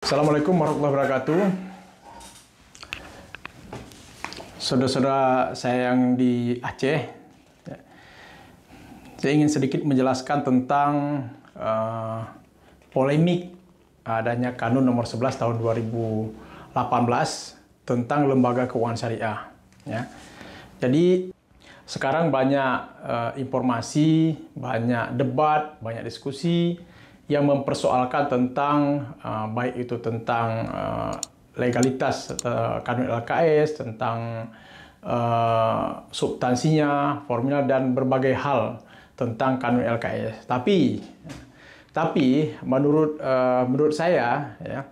Assalamualaikum warahmatullahi wabarakatuh. Saudara-saudara saya yang di Aceh, saya ingin sedikit menjelaskan tentang polemik adanya Kanun nomor 11 tahun 2018 tentang lembaga keuangan syariah. Ya. Jadi sekarang banyak informasi, banyak debat, banyak diskusi yang mempersoalkan tentang baik itu tentang legalitas Kanun LKS, tentang substansinya, formula dan berbagai hal tentang Kanun LKS. Tapi menurut saya, ya,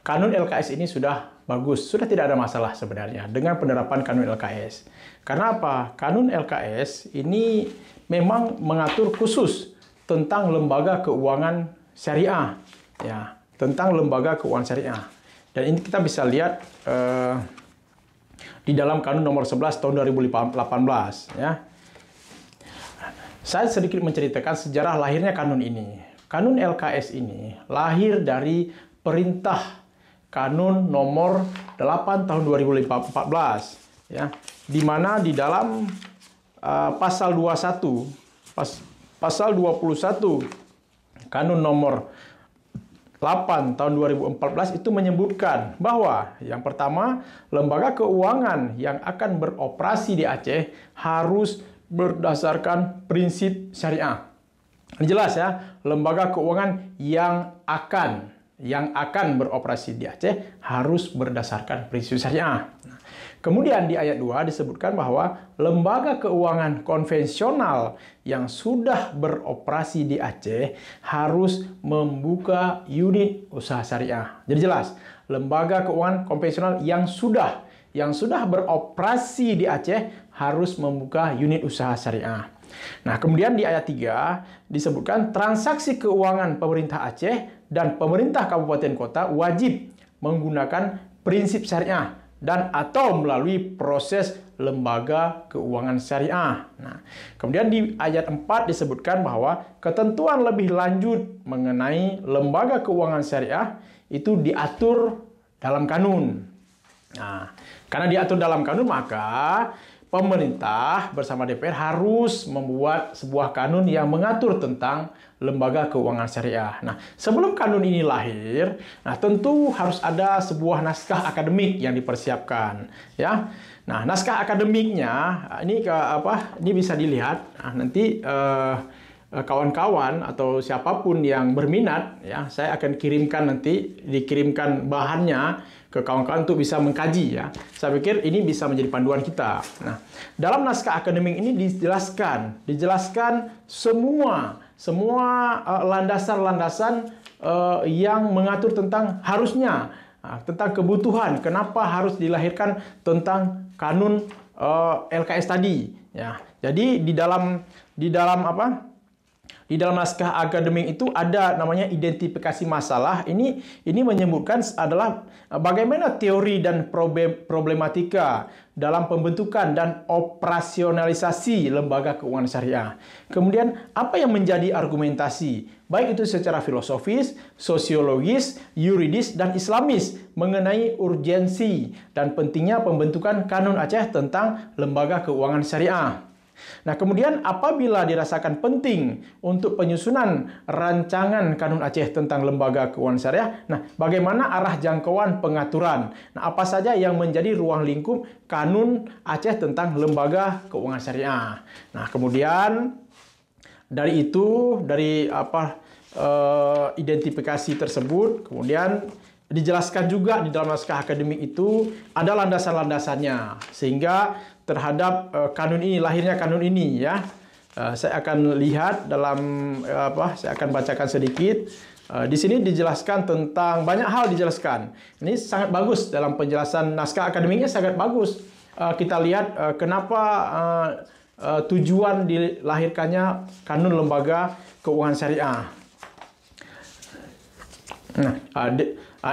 Kanun LKS ini sudah bagus, sudah tidak ada masalah sebenarnya dengan penerapan Kanun LKS. Karena apa? Kanun LKS ini memang mengatur khusus tentang lembaga keuangan syariah, ya, tentang lembaga keuangan syariah. Dan ini kita bisa lihat di dalam Kanun nomor 11 tahun 2018, ya. Saya sedikit menceritakan sejarah lahirnya Kanun ini. Kanun LKS ini lahir dari perintah Kanun nomor 8 tahun 2014, ya, di mana di dalam pasal 21, pasal 21 Kanun nomor 8 tahun 2014 itu menyebutkan bahwa yang pertama, lembaga keuangan yang akan beroperasi di Aceh harus berdasarkan prinsip syariah. Jelas ya, lembaga keuangan yang akan beroperasi di Aceh harus berdasarkan prinsip syariah. Kemudian di ayat 2 disebutkan bahwa lembaga keuangan konvensional yang sudah beroperasi di Aceh harus membuka unit usaha syariah. Jadi jelas, lembaga keuangan konvensional yang sudah beroperasi di Aceh harus membuka unit usaha syariah. Nah, kemudian di ayat 3 disebutkan transaksi keuangan pemerintah Aceh dan pemerintah kabupaten kota wajib menggunakan prinsip syariah dan atau melalui proses lembaga keuangan syariah. Nah, kemudian di ayat 4 disebutkan bahwa ketentuan lebih lanjut mengenai lembaga keuangan syariah itu diatur dalam kanun. Nah, karena diatur dalam kanun, maka pemerintah bersama DPR harus membuat sebuah kanun yang mengatur tentang lembaga keuangan syariah. Nah, sebelum kanun ini lahir, nah tentu harus ada sebuah naskah akademik yang dipersiapkan, ya. Nah, naskah akademiknya ini bisa dilihat. Nah, nanti kawan-kawan atau siapapun yang berminat, ya, saya akan dikirimkan bahannya ke kawan-kawan untuk bisa mengkaji, ya. Saya pikir ini bisa menjadi panduan kita. Nah, dalam naskah akademik ini dijelaskan semua landasan-landasan yang mengatur tentang harusnya, tentang kebutuhan, kenapa harus dilahirkan tentang Kanun LKS tadi, ya. Jadi di dalam naskah akademik itu ada namanya identifikasi masalah. Ini menyebutkan adalah bagaimana teori dan problematika dalam pembentukan dan operasionalisasi lembaga keuangan syariah. Kemudian apa yang menjadi argumentasi, baik itu secara filosofis, sosiologis, yuridis, dan islamis mengenai urgensi dan pentingnya pembentukan Kanun Aceh tentang lembaga keuangan syariah. Nah, kemudian apabila dirasakan penting untuk penyusunan rancangan Kanun Aceh tentang lembaga keuangan syariah, nah bagaimana arah jangkauan pengaturan? Nah, apa saja yang menjadi ruang lingkup Kanun Aceh tentang lembaga keuangan syariah? Nah, kemudian dari identifikasi tersebut, kemudian dijelaskan juga di dalam naskah akademik itu ada landasan-landasannya, sehingga terhadap lahirnya kanun ini, ya. Saya akan lihat saya akan bacakan sedikit. Di sini dijelaskan tentang banyak hal dijelaskan. Ini sangat bagus dalam penjelasan naskah akademiknya, sangat bagus. Kita lihat kenapa tujuan dilahirkannya Kanun Lembaga Keuangan Syariah. Nah,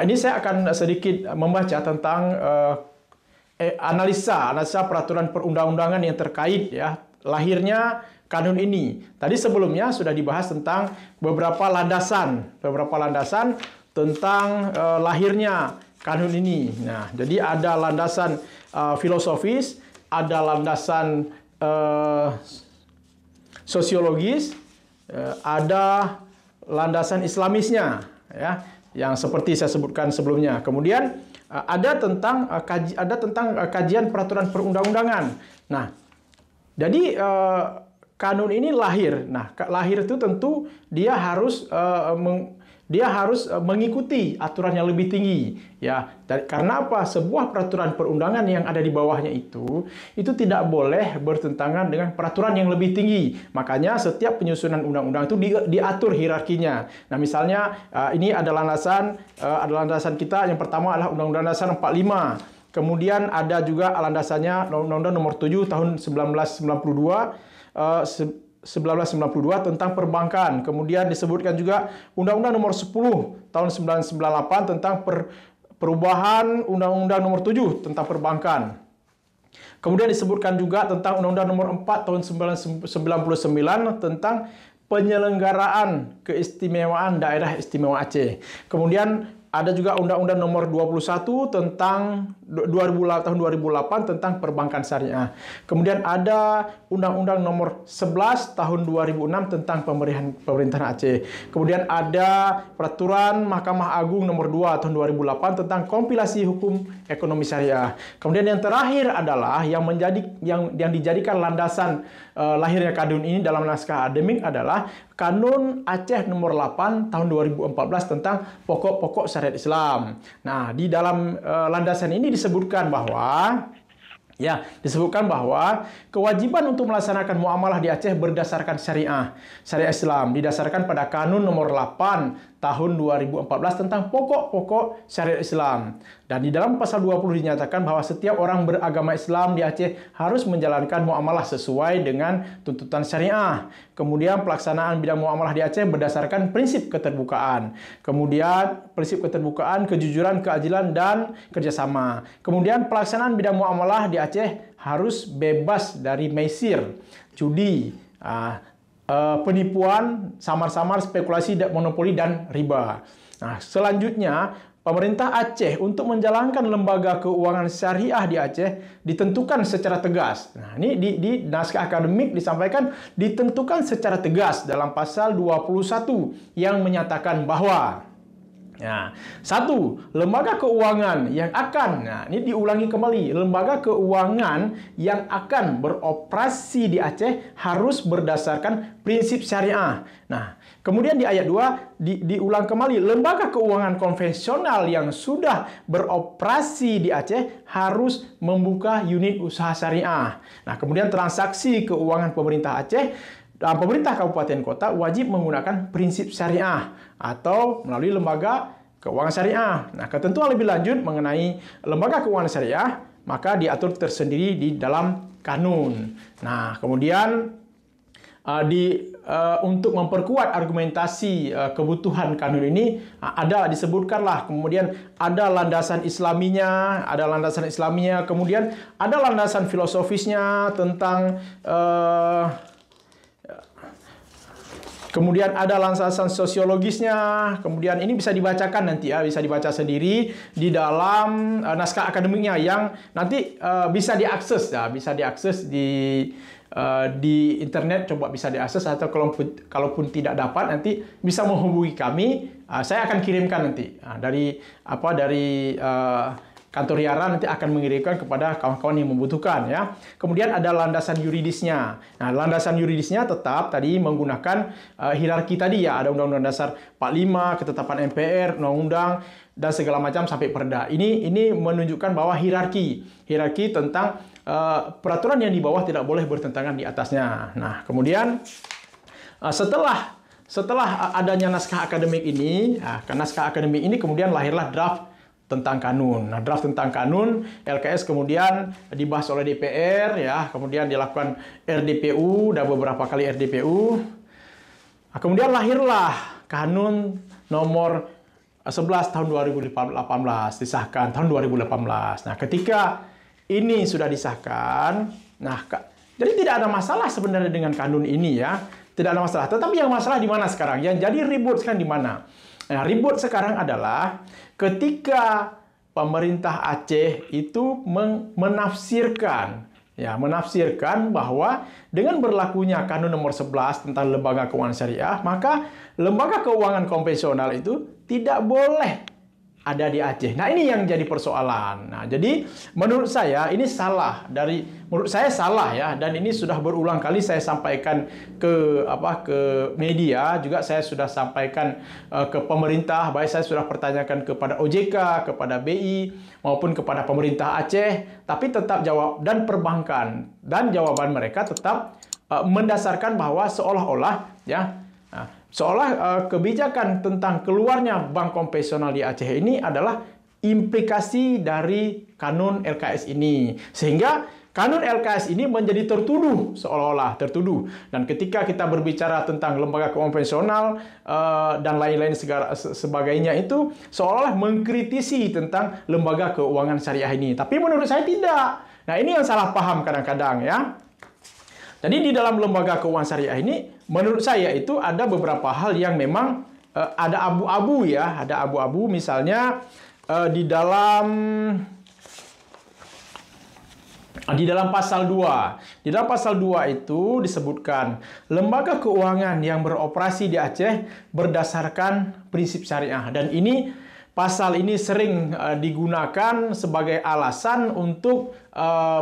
ini saya akan sedikit membaca tentang analisa peraturan perundang-undangan yang terkait, ya, lahirnya kanun ini. Tadi sebelumnya sudah dibahas tentang beberapa landasan tentang lahirnya kanun ini. Nah, jadi ada landasan filosofis, ada landasan sosiologis, ada landasan Islamisnya, ya, yang seperti saya sebutkan sebelumnya. Kemudian ada tentang kajian peraturan perundang-undangan. Nah, jadi kanun ini lahir. Nah, lahir itu tentu dia harus mengikuti aturan yang lebih tinggi, ya. Karena apa? Sebuah peraturan perundangan yang ada di bawahnya itu tidak boleh bertentangan dengan peraturan yang lebih tinggi. Makanya setiap penyusunan undang-undang itu diatur hierarkinya. Nah, misalnya ini ada landasan kita. Yang pertama adalah Undang-Undang Dasar 45. Kemudian ada juga landasannya Undang-Undang Nomor 7 tahun 1992 tentang perbankan. Kemudian disebutkan juga Undang-Undang Nomor 10 tahun 1998 tentang perubahan Undang-Undang Nomor 7 tentang perbankan. Kemudian disebutkan juga tentang Undang-Undang Nomor 4 tahun 1999 tentang penyelenggaraan keistimewaan daerah istimewa Aceh. Kemudian ada juga Undang-Undang Nomor 21 tentang tahun 2008 tentang perbankan syariah. Kemudian ada Undang-Undang Nomor 11 tahun 2006 tentang pemerintahan Aceh. Kemudian ada Peraturan Mahkamah Agung Nomor 2 tahun 2008 tentang kompilasi hukum ekonomi syariah. Kemudian yang terakhir adalah yang dijadikan landasan lahirnya kanun ini dalam naskah akademik adalah Kanun Aceh Nomor 8 tahun 2014 tentang pokok-pokok syariat Islam. Nah, di dalam landasan ini disebutkan bahwa kewajiban untuk melaksanakan muamalah di Aceh berdasarkan syariah Islam didasarkan pada Kanun Nomor 8 tahun 2014 tentang pokok-pokok syariat Islam. Dan di dalam pasal 20 dinyatakan bahwa setiap orang beragama Islam di Aceh harus menjalankan muamalah sesuai dengan tuntutan syariah. Kemudian pelaksanaan bidang muamalah di Aceh berdasarkan prinsip keterbukaan. Kemudian prinsip keterbukaan, kejujuran, keadilan, dan kerjasama. Kemudian pelaksanaan bidang muamalah di Aceh harus bebas dari maisir, judi, penipuan, samar-samar, spekulasi, monopoli, dan riba. Nah, selanjutnya, pemerintah Aceh untuk menjalankan lembaga keuangan syariah di Aceh ditentukan secara tegas. Nah, ini di naskah akademik disampaikan ditentukan secara tegas dalam pasal 21 yang menyatakan bahwa satu, lembaga keuangan yang akan, ini diulangi kembali, lembaga keuangan yang akan beroperasi di Aceh harus berdasarkan prinsip syariah. Nah, kemudian di ayat 2 diulang kembali, lembaga keuangan konvensional yang sudah beroperasi di Aceh harus membuka unit usaha syariah. Nah, kemudian transaksi keuangan pemerintah Aceh dan pemerintah kabupaten kota wajib menggunakan prinsip syariah atau melalui lembaga keuangan syariah. Nah, ketentuan lebih lanjut mengenai lembaga keuangan syariah maka diatur tersendiri di dalam kanun. Nah, kemudian untuk memperkuat argumentasi kebutuhan kanun ini disebutkanlah kemudian ada landasan Islaminya, kemudian ada landasan filosofisnya tentang kemudian ada landasan sosiologisnya. Kemudian ini bisa dibacakan nanti bisa dibaca sendiri di dalam naskah akademiknya yang nanti bisa diakses di internet, coba bisa diakses atau kalaupun tidak dapat nanti bisa menghubungi kami. Saya akan kirimkan nanti dari kantor Yara nanti akan mengirimkan kepada kawan-kawan yang membutuhkan ya. Kemudian ada landasan yuridisnya. Nah, landasan yuridisnya tetap tadi menggunakan hierarki tadi ya. Ada Undang-Undang Dasar 45, ketetapan MPR, undang-undang dan segala macam sampai perda. Ini menunjukkan bahwa hierarki tentang peraturan yang di bawah tidak boleh bertentangan di atasnya. Nah, kemudian setelah adanya naskah akademik ini, naskah akademik ini kemudian lahirlah draft tentang kanun. Nah, draft tentang kanun LKS kemudian dibahas oleh DPR ya, kemudian dilakukan RDPU dan beberapa kali RDPU. Nah, kemudian lahirlah Kanun Nomor 11 tahun 2018 disahkan tahun 2018. Nah, ketika ini sudah disahkan, jadi tidak ada masalah sebenarnya dengan kanun ini ya. Tidak ada masalah. Tetapi yang masalah di mana sekarang? Yang jadi ribut sekarang di mana? Nah, ribut sekarang adalah ketika pemerintah Aceh itu menafsirkan bahwa dengan berlakunya Kanun Nomor 11 tentang lembaga keuangan syariah, maka lembaga keuangan konvensional itu tidak boleh ada di Aceh. Nah, ini yang jadi persoalan. Nah, jadi menurut saya ini salah ya, dan ini sudah berulang kali saya sampaikan ke media, juga saya sudah sampaikan ke pemerintah, baik saya sudah pertanyakan kepada OJK, kepada BI maupun kepada pemerintah Aceh, tapi tetap jawab dan perbankan, dan jawaban mereka tetap mendasarkan bahwa seolah-olah kebijakan tentang keluarnya bank konvensional di Aceh ini adalah implikasi dari Kanun LKS ini. Sehingga Kanun LKS ini menjadi seolah-olah tertuduh. Dan ketika kita berbicara tentang lembaga konvensional dan lain-lain sebagainya, itu seolah-olah mengkritisi tentang lembaga keuangan syariah ini. Tapi menurut saya tidak. Nah, ini yang salah paham kadang-kadang ya. Jadi di dalam lembaga keuangan syariah ini, menurut saya itu ada beberapa hal yang memang ada abu-abu ya, ada abu-abu. Misalnya di dalam pasal 2. Di dalam pasal 2 itu disebutkan lembaga keuangan yang beroperasi di Aceh berdasarkan prinsip syariah, dan ini pasal ini sering digunakan sebagai alasan untuk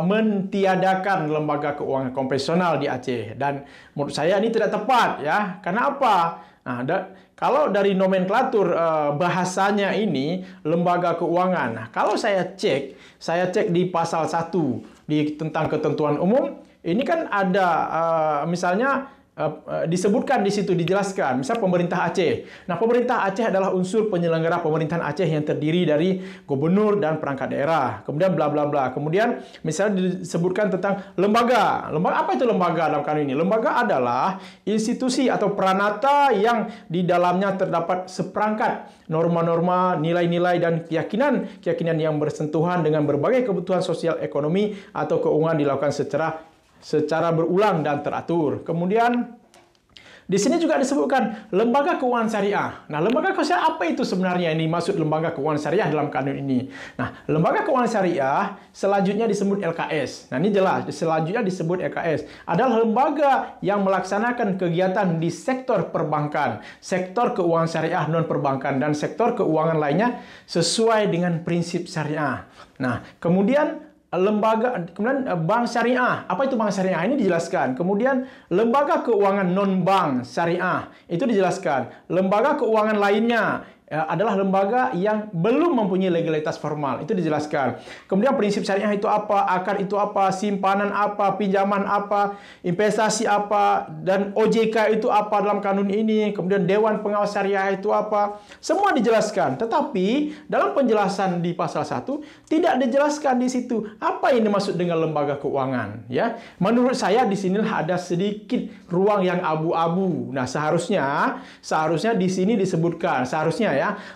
mentiadakan lembaga keuangan konvensional di Aceh. Dan menurut saya ini tidak tepat ya. Karena apa? Nah, kalau dari nomenklatur bahasanya ini lembaga keuangan. Nah, kalau saya cek di pasal 1 tentang ketentuan umum, ini kan ada misalnya disebutkan di situ, dijelaskan, misal pemerintah Aceh. Nah, pemerintah Aceh adalah unsur penyelenggara pemerintahan Aceh yang terdiri dari gubernur dan perangkat daerah. Kemudian bla bla bla. Kemudian misalnya disebutkan tentang lembaga. Lembaga apa itu lembaga dalam kanun ini? Lembaga adalah institusi atau peranata yang di dalamnya terdapat seperangkat norma-norma, nilai-nilai dan keyakinan yang bersentuhan dengan berbagai kebutuhan sosial, ekonomi atau keuangan dilakukan secara berulang dan teratur. Kemudian di sini juga disebutkan lembaga keuangan syariah. Nah, lembaga keuangan syariah apa itu sebenarnya ini maksud lembaga keuangan syariah dalam kanun ini? Nah, lembaga keuangan syariah selanjutnya disebut LKS. Nah, ini jelas, selanjutnya disebut LKS adalah lembaga yang melaksanakan kegiatan di sektor perbankan, sektor keuangan syariah non perbankan, dan sektor keuangan lainnya sesuai dengan prinsip syariah. Nah, kemudian bank syariah. Apa itu bank syariah? Ini dijelaskan. Kemudian lembaga keuangan non-bank syariah. Itu dijelaskan. Lembaga keuangan lainnya adalah lembaga yang belum mempunyai legalitas formal. Itu dijelaskan. Kemudian prinsip syariah itu apa, akad itu apa, simpanan apa, pinjaman apa, investasi apa, dan OJK itu apa dalam kanun ini. Kemudian Dewan Pengawas Syariah itu apa. Semua dijelaskan. Tetapi dalam penjelasan di pasal 1 tidak dijelaskan di situ apa ini maksud dengan lembaga keuangan. Ya, menurut saya di sinilah ada sedikit ruang yang abu-abu. Nah, seharusnya di sini disebutkan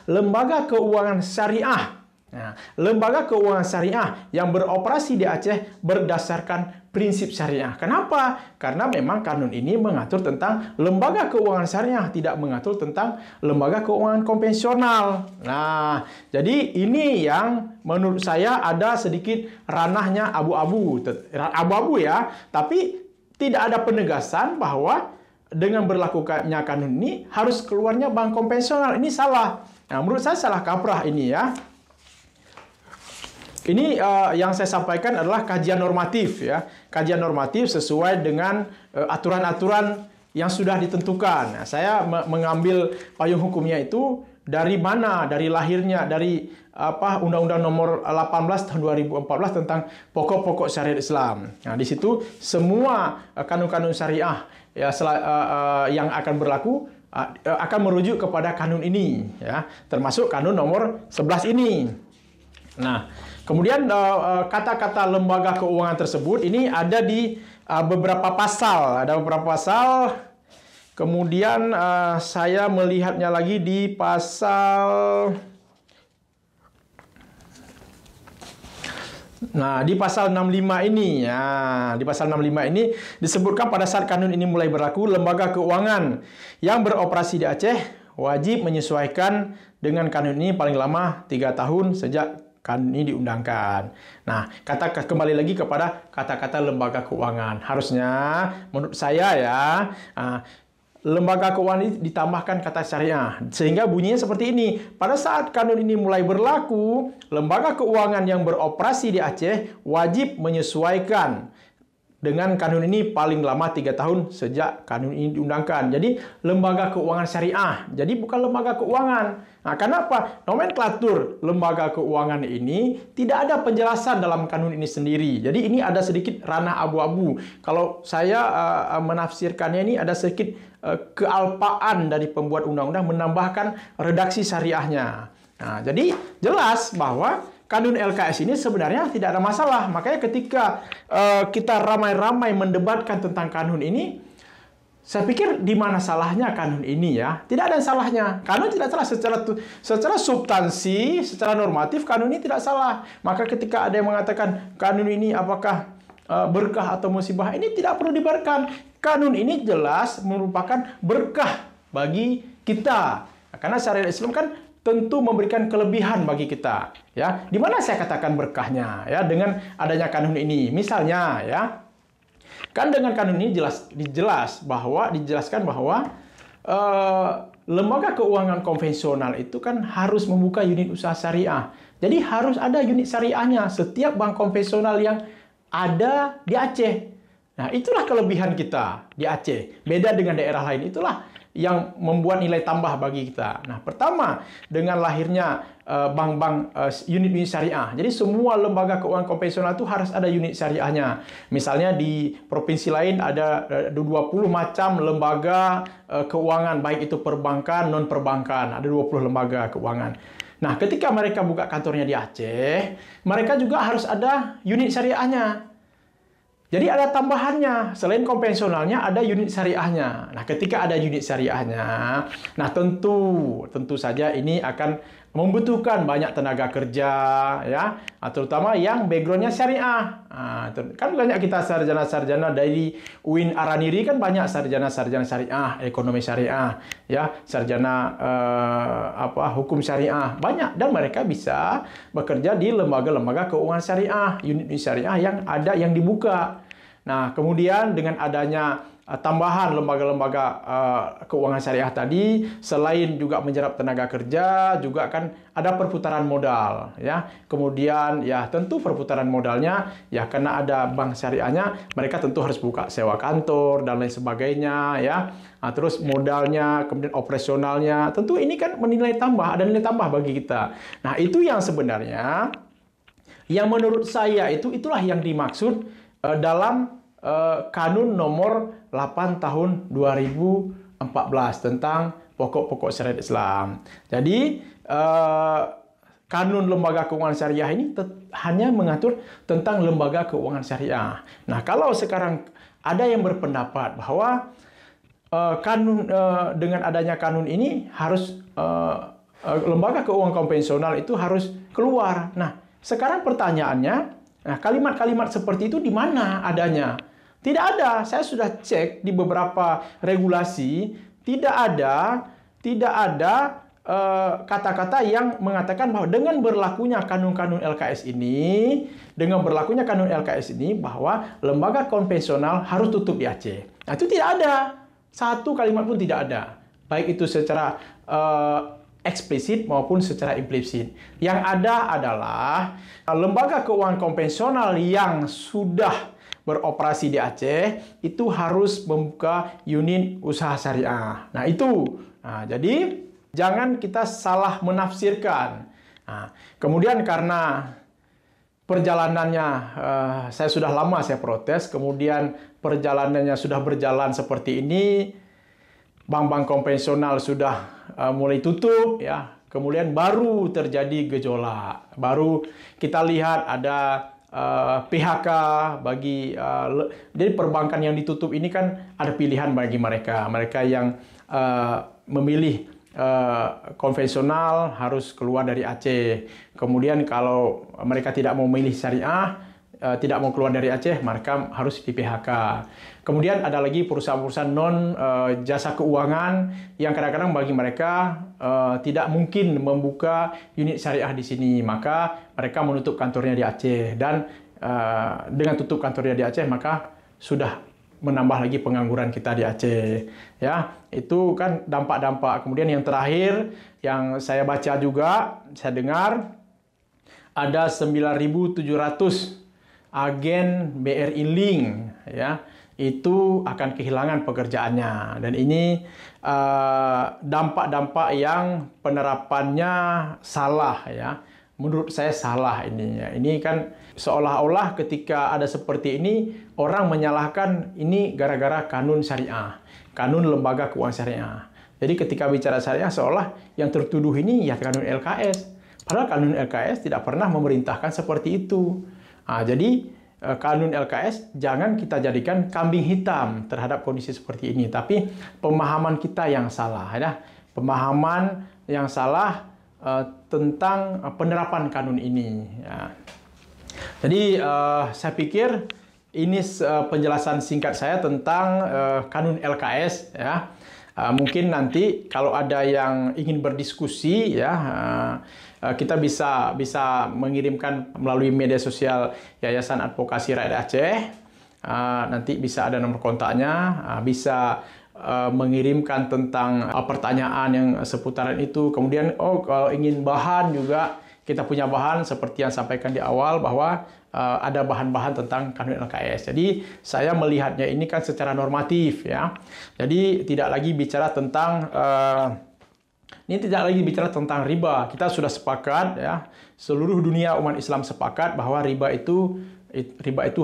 lembaga keuangan syariah. Nah, lembaga keuangan syariah yang beroperasi di Aceh berdasarkan prinsip syariah. Kenapa? Karena memang kanun ini mengatur tentang lembaga keuangan syariah, tidak mengatur tentang lembaga keuangan konvensional. Nah, jadi ini yang menurut saya ada sedikit ranahnya abu-abu ya, tapi tidak ada penegasan bahwa dengan berlakukannya kanun ini harus keluarnya bank konvensional. Ini salah. Nah, menurut saya salah kaprah ini ya. Ini yang saya sampaikan adalah kajian normatif ya. Kajian normatif sesuai dengan aturan-aturan yang sudah ditentukan. Nah, saya mengambil payung hukumnya itu dari mana? Dari lahirnya, dari Undang-Undang Nomor 18 tahun 2014 tentang pokok-pokok syariat Islam. Nah, di situ semua kanun-kanun syariah yang akan berlaku akan merujuk kepada kanun ini ya, termasuk kanun nomor 11 ini. Nah, kemudian kata-kata lembaga keuangan tersebut ini ada di beberapa pasal, Kemudian saya melihatnya lagi di pasal di pasal 65 ini ya, di pasal 65 ini disebutkan pada saat kanun ini mulai berlaku, lembaga keuangan yang beroperasi di Aceh wajib menyesuaikan dengan kanun ini paling lama 3 tahun sejak kanun ini diundangkan. Nah, kembali lagi kepada kata-kata lembaga keuangan. Harusnya, menurut saya ya, lembaga keuangan ini ditambahkan kata syariah. Sehingga bunyinya seperti ini. Pada saat kanun ini mulai berlaku, lembaga keuangan yang beroperasi di Aceh wajib menyesuaikan dengan kanun ini paling lama 3 tahun sejak kanun ini diundangkan. Jadi, lembaga keuangan syariah. Jadi, bukan lembaga keuangan. Nah, kenapa? Nomenklatur lembaga keuangan ini tidak ada penjelasan dalam kanun ini sendiri. Jadi, ini ada sedikit ranah abu-abu. Kalau saya menafsirkannya ini ada sedikit kealpaan dari pembuat undang-undang menambahkan redaksi syariahnya. Nah, jadi jelas bahwa kanun LKS ini sebenarnya tidak ada masalah. Makanya ketika kita ramai-ramai mendebatkan tentang kanun ini, saya pikir di mana salahnya kanun ini ya? Tidak ada salahnya. Kanun tidak salah secara substansi, secara normatif kanun ini tidak salah. Maka ketika ada yang mengatakan kanun ini apakah berkah atau musibah, ini tidak perlu dibiarkan. Kanun ini jelas merupakan berkah bagi kita. Karena syariat Islam kan tentu memberikan kelebihan bagi kita, ya. Di mana saya katakan berkahnya, ya, dengan adanya kanun ini. Misalnya, ya, kan dengan kanun ini dijelaskan bahwa lembaga keuangan konvensional itu kan harus membuka unit usaha syariah. Jadi harus ada unit syariahnya setiap bank konvensional yang ada di Aceh. Nah, itulah kelebihan kita di Aceh. Beda dengan daerah lain. Itulah yang membuat nilai tambah bagi kita. Nah, pertama, dengan lahirnya bank-bank unit-unit syariah. Jadi, semua lembaga keuangan konvensional itu harus ada unit syariahnya. Misalnya di provinsi lain ada 20 macam lembaga keuangan, baik itu perbankan, non-perbankan. Ada 20 lembaga keuangan. Nah, ketika mereka buka kantornya di Aceh, mereka juga harus ada unit syariahnya. Jadi ada tambahannya, selain konvensionalnya ada unit syariahnya. Nah, ketika ada unit syariahnya, nah tentu saja ini akan membutuhkan banyak tenaga kerja, ya, terutama yang backgroundnya syariah. Nah, kan banyak kita sarjana-sarjana dari UIN Araniri kan banyak sarjana-sarjana syariah, ekonomi syariah, ya, sarjana hukum syariah banyak, dan mereka bisa bekerja di lembaga-lembaga keuangan syariah, unit syariah yang ada yang dibuka. Nah, kemudian dengan adanya tambahan lembaga-lembaga keuangan syariah tadi, selain juga menyerap tenaga kerja, juga kan ada perputaran modal, ya. Kemudian ya tentu perputaran modalnya ya karena ada bank syariahnya, mereka tentu harus buka sewa kantor dan lain sebagainya, ya. Nah, terus modalnya, kemudian operasionalnya, tentu ini kan menilai tambah, ada nilai tambah bagi kita. Nah, itu yang sebenarnya yang menurut saya itulah yang dimaksud dalam Kanun nomor 8 tahun 2014 tentang pokok-pokok syariat Islam. Jadi, Kanun lembaga keuangan syariah ini hanya mengatur tentang lembaga keuangan syariah. Nah, kalau sekarang ada yang berpendapat bahwa dengan adanya kanun ini harus lembaga keuangan konvensional itu harus keluar. Nah, sekarang pertanyaannya, nah, kalimat-kalimat seperti itu di mana adanya? Tidak ada. Saya sudah cek di beberapa regulasi, tidak ada kata-kata yang mengatakan bahwa dengan berlakunya kanun-kanun LKS ini, bahwa lembaga konvensional harus tutup di Aceh. Nah, itu tidak ada. Satu kalimat pun tidak ada. Baik itu secara eksplisit maupun secara implisit. Yang ada adalah lembaga keuangan konvensional yang sudah beroperasi di Aceh itu harus membuka unit usaha syariah. Nah, itu. Nah, jadi jangan kita salah menafsirkan. Nah, kemudian karena perjalanannya saya sudah lama saya protes, kemudian perjalanannya sudah berjalan seperti ini, bank-bank konvensional sudah mulai tutup, ya. Kemudian baru terjadi gejolak. Baru kita lihat ada PHK bagi jadi perbankan yang ditutup ini kan ada pilihan bagi mereka. Mereka yang memilih konvensional harus keluar dari Aceh. Kemudian kalau mereka tidak mau memilih syariah, tidak mau keluar dari Aceh, mereka harus di PHK. Kemudian ada lagi perusahaan-perusahaan non jasa keuangan yang kadang-kadang bagi mereka tidak mungkin membuka unit syariah di sini, maka mereka menutup kantornya di Aceh. Dan dengan tutup kantornya di Aceh, maka sudah menambah lagi pengangguran kita di Aceh. Ya, itu kan dampak-dampak. Kemudian yang terakhir yang saya baca juga, saya dengar ada 9.700 agen BRI Link, ya, itu akan kehilangan pekerjaannya. Dan ini dampak-dampak yang penerapannya salah, ya. Menurut saya salah ini. Ya. Ini kan seolah-olah ketika ada seperti ini, orang menyalahkan ini gara-gara kanun syariah, kanun lembaga keuangan syariah. Jadi ketika bicara syariah, seolah yang tertuduh ini ya kanun LKS. Padahal kanun LKS tidak pernah memerintahkan seperti itu. Nah, jadi kanun LKS jangan kita jadikan kambing hitam terhadap kondisi seperti ini. Tapi pemahaman kita yang salah. Ya. Pemahaman yang salah tentang penerapan kanun ini. Ya. Jadi saya pikir ini penjelasan singkat saya tentang kanun LKS. Ya. Mungkin nanti kalau ada yang ingin berdiskusi, ya, kita bisa mengirimkan melalui media sosial Yayasan Advokasi Rakyat Aceh. Nanti bisa ada nomor kontaknya, bisa mengirimkan tentang pertanyaan yang seputaran itu. Kemudian, kalau ingin bahan juga, kita punya bahan seperti yang sampaikan di awal bahwa ada bahan-bahan tentang kanun LKS. Jadi saya melihatnya ini kan secara normatif, ya. Jadi tidak lagi bicara tentang riba. Kita sudah sepakat, ya. Seluruh dunia umat Islam sepakat bahwa riba itu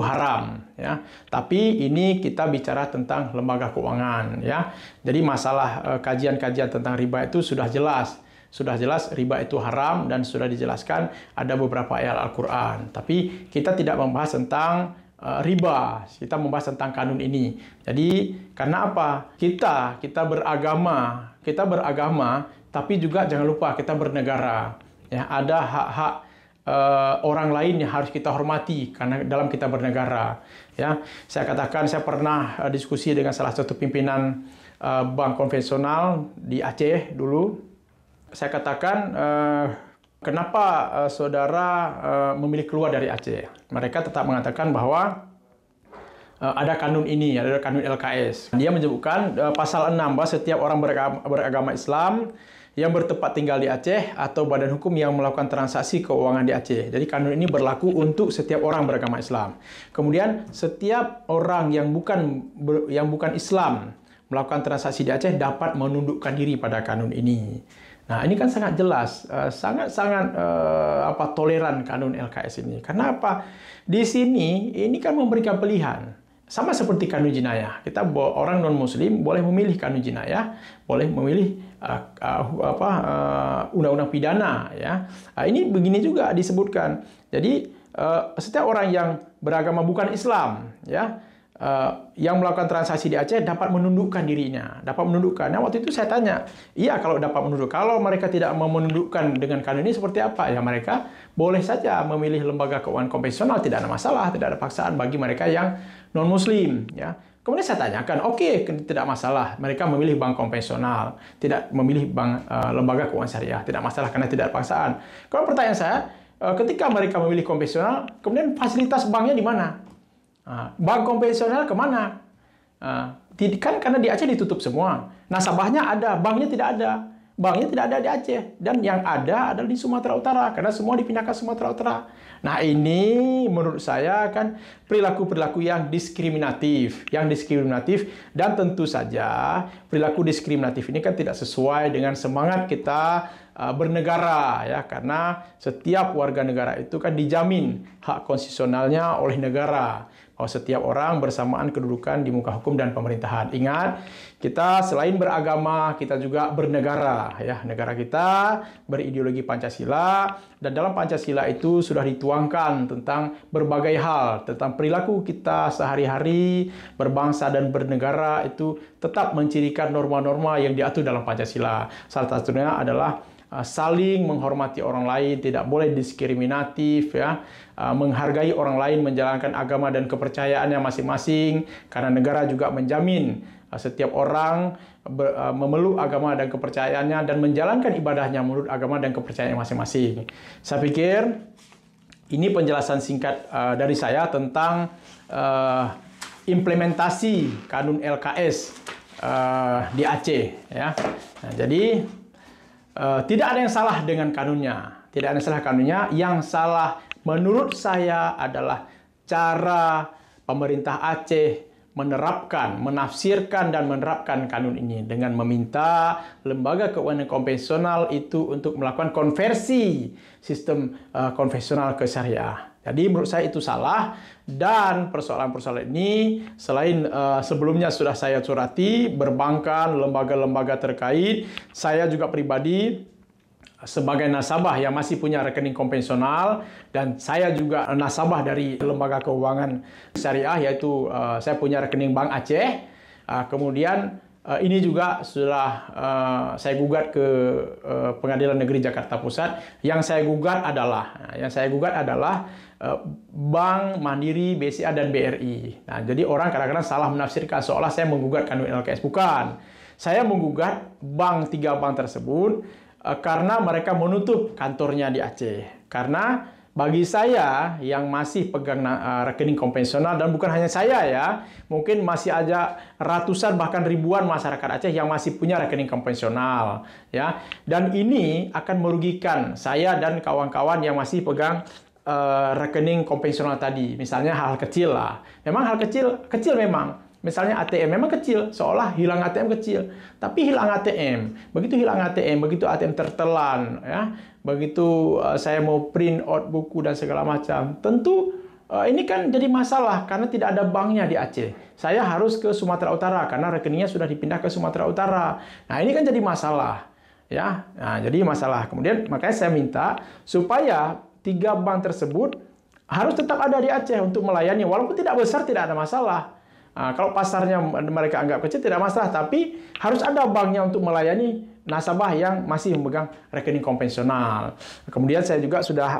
haram, ya. Tapi ini kita bicara tentang lembaga keuangan, ya. Jadi masalah kajian-kajian tentang riba itu sudah jelas. Sudah jelas riba itu haram dan sudah dijelaskan ada beberapa ayat Al-Quran. Tapi kita tidak membahas tentang riba, kita membahas tentang kanun ini. Jadi karena apa? Kita beragama, tapi juga jangan lupa kita bernegara. Ya, ada hak-hak orang lain yang harus kita hormati karena dalam kita bernegara. Ya, saya katakan saya pernah diskusi dengan salah satu pimpinan bank konvensional di Aceh dulu. Saya katakan, kenapa saudara memilih keluar dari Aceh? Mereka tetap mengatakan bahwa ada kanun ini, ada kanun LKS. Dia menyebutkan pasal 6 bahwa setiap orang beragama Islam yang bertempat tinggal di Aceh atau badan hukum yang melakukan transaksi keuangan di Aceh. Jadi kanun ini berlaku untuk setiap orang beragama Islam. Kemudian setiap orang yang bukan Islam melakukan transaksi di Aceh dapat menundukkan diri pada kanun ini. Nah, ini kan sangat jelas, sangat-sangat toleran kanun LKS ini. Karena apa? Di sini ini kan memberikan pilihan. Sama seperti kanun jinayah. Kita orang non-muslim boleh memilih kanun jinayah, boleh memilih undang-undang pidana, ya. Ini begini juga disebutkan. Jadi setiap orang yang beragama bukan Islam, ya, yang melakukan transaksi di Aceh dapat menundukkan dirinya, dapat menundukkan. Nah, waktu itu saya tanya, iya kalau dapat menunduk. Kalau mereka tidak mau menundukkan dengan kanun ini seperti apa? Ya mereka boleh saja memilih lembaga keuangan konvensional, tidak ada masalah, tidak ada paksaan bagi mereka yang non-muslim. Ya. Kemudian saya tanyakan, oke, tidak masalah. Mereka memilih bank konvensional, tidak memilih bank lembaga keuangan syariah, tidak masalah karena tidak ada paksaan. Kalau pertanyaan saya, ketika mereka memilih konvensional, kemudian fasilitas banknya di mana? Bank konvensional kemana? Kan karena di Aceh ditutup semua. Nasabahnya ada, banknya tidak ada. Banknya tidak ada di Aceh. Dan yang ada adalah di Sumatera Utara. Karena semua dipindahkan Sumatera Utara. Nah, ini menurut saya kan perilaku-perilaku yang diskriminatif. Dan tentu saja perilaku diskriminatif ini kan tidak sesuai dengan semangat kita bernegara, ya, karena setiap warga negara itu kan dijamin hak konstitusionalnya oleh negara, bahwa setiap orang bersamaan kedudukan di muka hukum dan pemerintahan. Ingat, kita selain beragama, kita juga bernegara, ya. Negara kita berideologi Pancasila, dan dalam Pancasila itu sudah dituangkan tentang berbagai hal, tentang perilaku kita sehari-hari berbangsa dan bernegara itu tetap mencirikan norma-norma yang diatur dalam Pancasila. Salah satunya adalah saling menghormati orang lain, tidak boleh diskriminatif, ya, menghargai orang lain, menjalankan agama dan kepercayaannya masing-masing, karena negara juga menjamin setiap orang memeluk agama dan kepercayaannya dan menjalankan ibadahnya menurut agama dan kepercayaannya masing-masing. Saya pikir ini penjelasan singkat dari saya tentang implementasi kanun LKS di Aceh, ya. Nah, jadi tidak ada yang salah dengan kanunnya, tidak ada yang salah kanunnya. Yang salah menurut saya adalah cara pemerintah Aceh menerapkan, menafsirkan dan menerapkan kanun ini dengan meminta lembaga keuangan konvensional itu untuk melakukan konversi sistem konvensional ke syariah. Jadi menurut saya itu salah, dan persoalan-persoalan ini selain sebelumnya sudah saya surati perbankan, lembaga-lembaga terkait, saya juga pribadi sebagai nasabah yang masih punya rekening konvensional, dan saya juga nasabah dari lembaga keuangan syariah, yaitu saya punya rekening Bank Aceh. Kemudian ini juga sudah saya gugat ke Pengadilan Negeri Jakarta Pusat. Yang saya gugat adalah Bank Mandiri, BCA dan BRI. Nah, jadi orang kadang-kadang salah menafsirkan seolah saya menggugat kanun LKS. Bukan. Saya menggugat tiga bank tersebut karena mereka menutup kantornya di Aceh. Karena bagi saya yang masih pegang rekening konvensional, dan bukan hanya saya ya, mungkin masih ada ratusan bahkan ribuan masyarakat Aceh yang masih punya rekening konvensional, ya. Dan ini akan merugikan saya dan kawan-kawan yang masih pegang rekening konvensional tadi. Misalnya hal kecil lah. Memang hal kecil memang. Misalnya ATM memang kecil, seolah hilang ATM kecil. Tapi hilang ATM, begitu hilang ATM, begitu ATM tertelan, ya, begitu saya mau print out buku dan segala macam, tentu ini kan jadi masalah karena tidak ada banknya di Aceh. Saya harus ke Sumatera Utara karena rekeningnya sudah dipindah ke Sumatera Utara. Nah, ini kan jadi masalah, ya. Nah, jadi masalah. Kemudian makanya saya minta supaya tiga bank tersebut harus tetap ada di Aceh untuk melayani, walaupun tidak besar, tidak ada masalah. Kalau pasarnya mereka anggap kecil tidak masalah, tapi harus ada banknya untuk melayani nasabah yang masih memegang rekening konvensional. Kemudian saya juga sudah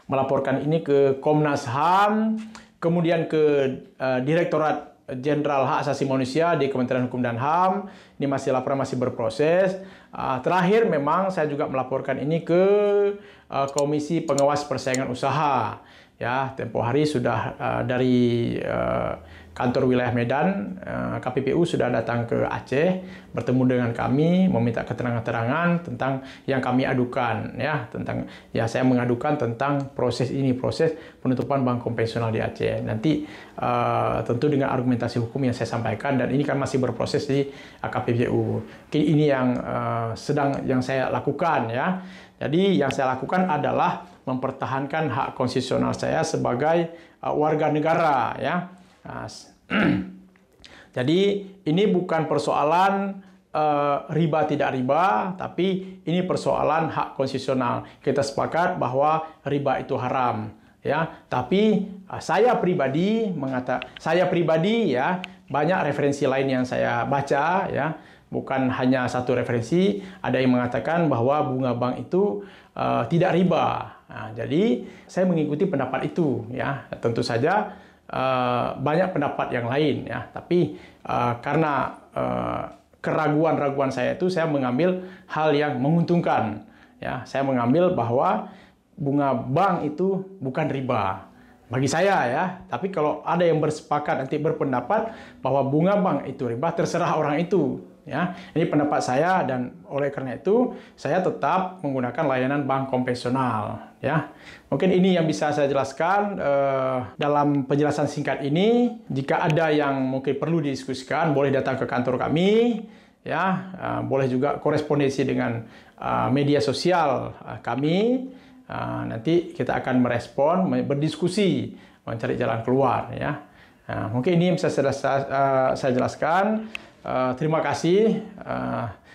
melaporkan ini ke Komnas HAM, kemudian ke Direktorat Jenderal Hak Asasi Manusia di Kementerian Hukum dan HAM. Ini laporan masih berproses. Terakhir memang saya juga melaporkan ini ke Komisi Pengawas Persaingan Usaha. Ya, tempo hari sudah dari kantor wilayah Medan, KPPU sudah datang ke Aceh, bertemu dengan kami, meminta keterangan-keterangan tentang yang kami adukan, ya, saya mengadukan tentang proses penutupan bank konvensional di Aceh. Nanti tentu dengan argumentasi hukum yang saya sampaikan, dan ini kan masih berproses di KPPU. Ini yang yang saya lakukan, ya. Jadi yang saya lakukan adalah mempertahankan hak konstitusional saya sebagai warga negara, ya. Jadi ini bukan persoalan riba tidak riba, tapi ini persoalan hak konstitusional. Kita sepakat bahwa riba itu haram, ya. Tapi saya pribadi ya, banyak referensi lain yang saya baca, ya. Bukan hanya satu referensi, ada yang mengatakan bahwa bunga bank itu tidak riba. Nah, jadi saya mengikuti pendapat itu, ya. Tentu saja banyak pendapat yang lain, ya. Tapi karena keraguan-raguan saya itu, saya mengambil hal yang menguntungkan, ya. Saya mengambil bahwa bunga bank itu bukan riba bagi saya, ya. Tapi kalau ada yang bersepakat nanti berpendapat bahwa bunga bank itu riba, terserah orang itu. Ya, ini pendapat saya, dan oleh karena itu saya tetap menggunakan layanan bank konvensional. Ya, mungkin ini yang bisa saya jelaskan dalam penjelasan singkat ini. Jika ada yang mungkin perlu didiskusikan, boleh datang ke kantor kami. Ya, boleh juga korespondensi dengan media sosial kami. Nanti kita akan merespon, berdiskusi, mencari jalan keluar. Ya, mungkin ini yang bisa saya jelaskan. Terima kasih.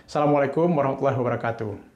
Assalamualaikum warahmatullahi wabarakatuh.